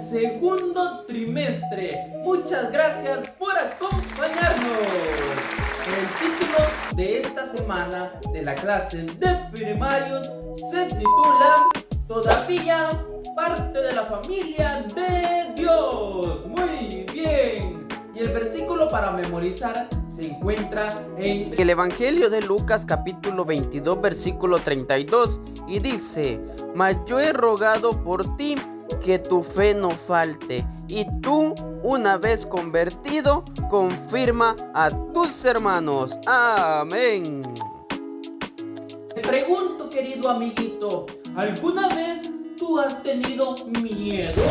segundo trimestre. Muchas gracias por acompañarnos. El título de esta semana de la clase de primarios se titula Todavía parte de la familia de Dios. Muy bien. Y el versículo para memorizar se encuentra en el Evangelio de Lucas capítulo 22 versículo 32 y dice: Mas yo he rogado por ti que tu fe no falte, y tú, una vez convertido, confirma a tus hermanos. Amén. Te pregunto, querido amiguito, ¿alguna vez tú has tenido miedo?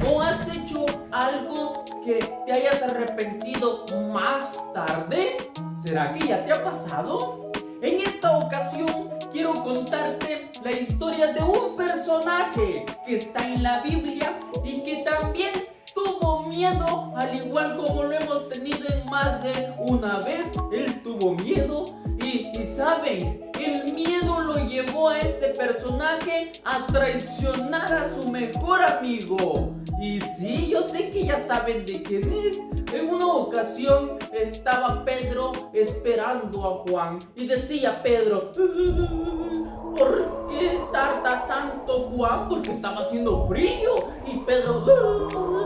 ¿O has hecho algo que te hayas arrepentido más tarde? ¿Será que ya te ha pasado? En esta ocasión quiero contarte la historia de un personaje que está en la Biblia y que también tuvo miedo, al igual como lo hemos tenido en más de una vez. Él tuvo miedo y ¿saben? El miedo lo llevó a este personaje a traicionar a su mejor amigo. Y sí, yo sé que ya saben de quién es. En una ocasión estaba Pedro esperando a Juan y decía Pedro: ¿por qué tarda tanto Juan? Porque estaba haciendo frío y Pedro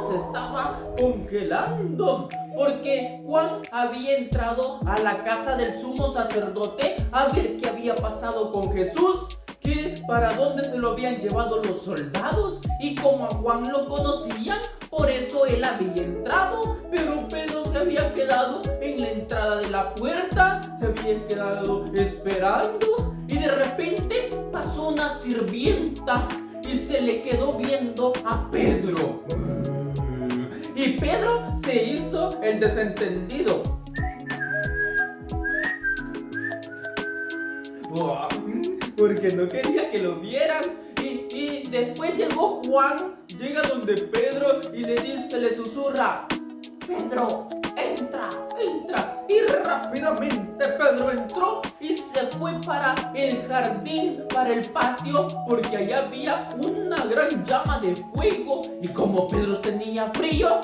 se estaba congelando. Porque Juan había entrado a la casa del sumo sacerdote a ver qué había pasado con Jesús, que para dónde se lo habían llevado los soldados, y como a Juan lo conocían, por eso él había entrado. Pero Pedro se había quedado en la entrada de la puerta, se había quedado esperando, y de repente pasó una sirvienta y se le quedó viendo a Pedro. Y Pedro se hizo el desentendido. Porque no quería que lo vieran. Y después llegó Juan, llega donde Pedro y le dice, le susurra: Pedro, entra, entra. Y rápidamente Pedro entró y se fue para el jardín, para el patio, porque allá había una gran llama de fuego. Y como Pedro tenía frío,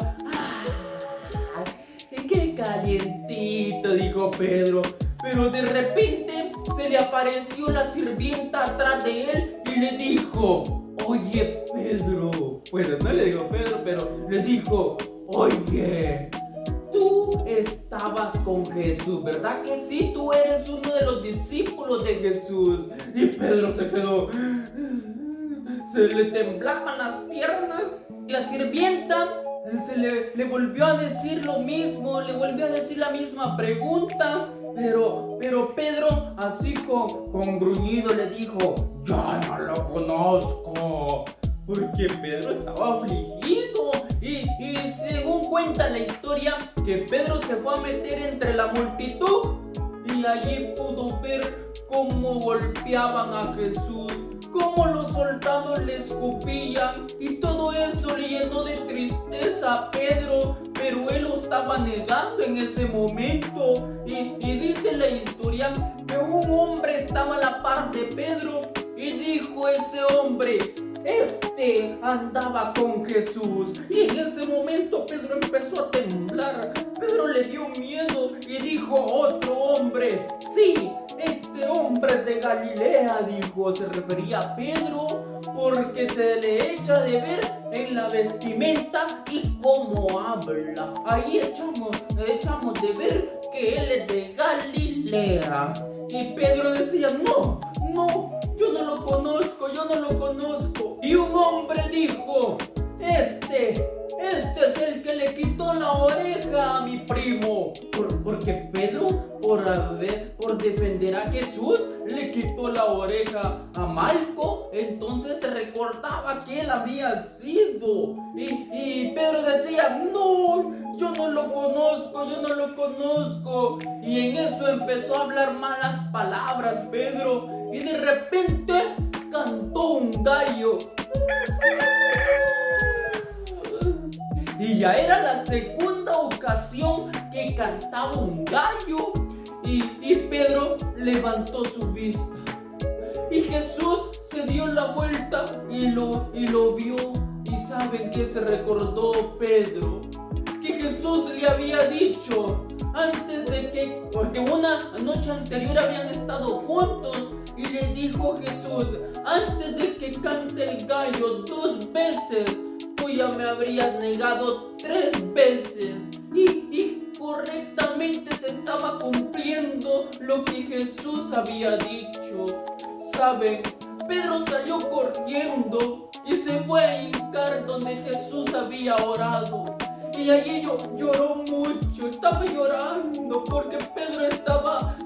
¡qué calientito!, dijo Pedro. Pero de repente se le apareció la sirvienta atrás de él y le dijo: Oye, Pedro. Bueno, no le dijo Pedro, pero le dijo: Oye, tú estabas con Jesús, ¿verdad que sí? Tú eres uno de los discípulos de Jesús. Y Pedro se quedó, se le temblaban las piernas. Y la sirvienta le volvió a decir lo mismo, le volvió a decir la misma pregunta. Pero Pedro, así con gruñido, le dijo: Yo no lo conozco. Porque Pedro estaba afligido. Y según cuenta la historia, que Pedro se fue a meter entre la multitud y allí pudo ver cómo golpeaban a Jesús, cómo los soldados le escupían, y todo eso le llenó de tristeza a Pedro. Pero él lo estaba negando en ese momento. Y dice la historia que un hombre estaba a la par de Pedro y dijo ese hombre: Este andaba con Jesús. Y en ese momento Pedro empezó a temblar. Pedro le dio miedo y dijo otro hombre: Sí, este hombre es de Galilea, dijo. Se refería a Pedro porque se le echa de ver en la vestimenta y cómo habla. Ahí echamos de ver que él es de Galilea. Y Pedro decía: No, yo no lo conozco. Y un hombre dijo: Este es el que le quitó la oreja a mi primo. Porque Pedro, por defender a Jesús, le quitó la oreja a Malco. Entonces se recordaba que él había sido. Y Pedro decía: No, yo no lo conozco. Y en eso empezó a hablar malas palabras Pedro. Y de repente cantó un gallo. Y ya era la segunda ocasión que cantaba un gallo. Y Pedro levantó su vista. Y Jesús se dio la vuelta y lo vio ¿Y saben qué se recordó Pedro? Que Jesús le había dicho antes de que, porque una noche anterior habían estado juntos, y le dijo Jesús, antes de que cante el gallo 2 veces, tú ya me habrías negado 3 veces. Y correctamente se estaba cumpliendo lo que Jesús había dicho. ¿Saben? Pedro salió corriendo y se fue a hincar donde Jesús había orado. Y allí lloró mucho, estaba llorando porque Pedro estaba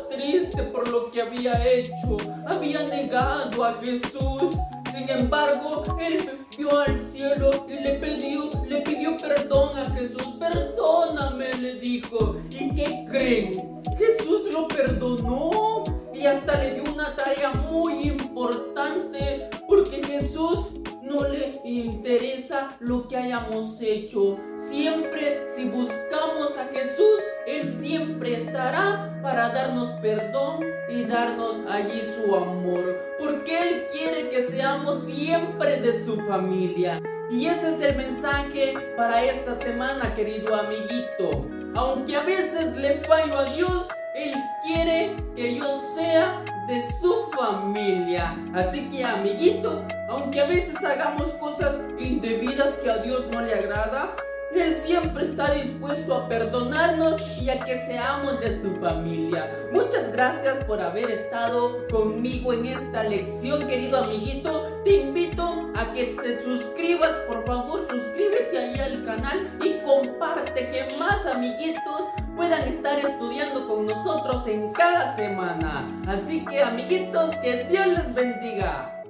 triste por lo que había hecho. Había negado a Jesús. Sin embargo, él vio al cielo y le pidió perdón a Jesús. Perdóname, le dijo. ¿Y qué creen? Jesús lo perdonó y hasta le dio una tarea muy importante, porque Jesús no le interesa lo que hayamos hecho. Siempre, si buscamos a Jesús, Él siempre estará para darnos perdón y darnos allí su amor, porque Él quiere que seamos siempre de su familia. Y ese es el mensaje para esta semana, querido amiguito. Aunque a veces le fallo a Dios, Él quiere que yo sea de su familia. Así que, amiguitos, aunque a veces hagamos cosas indebidas que a Dios no le agrada, Él siempre está dispuesto a perdonarnos y a que seamos de su familia. Muchas gracias por haber estado conmigo en esta lección, querido amiguito. Te invito a que te suscribas, por favor, suscríbete ahí al canal y comparte, que más amiguitos puedan estar estudiando con nosotros en cada semana. Así que, amiguitos, que Dios les bendiga.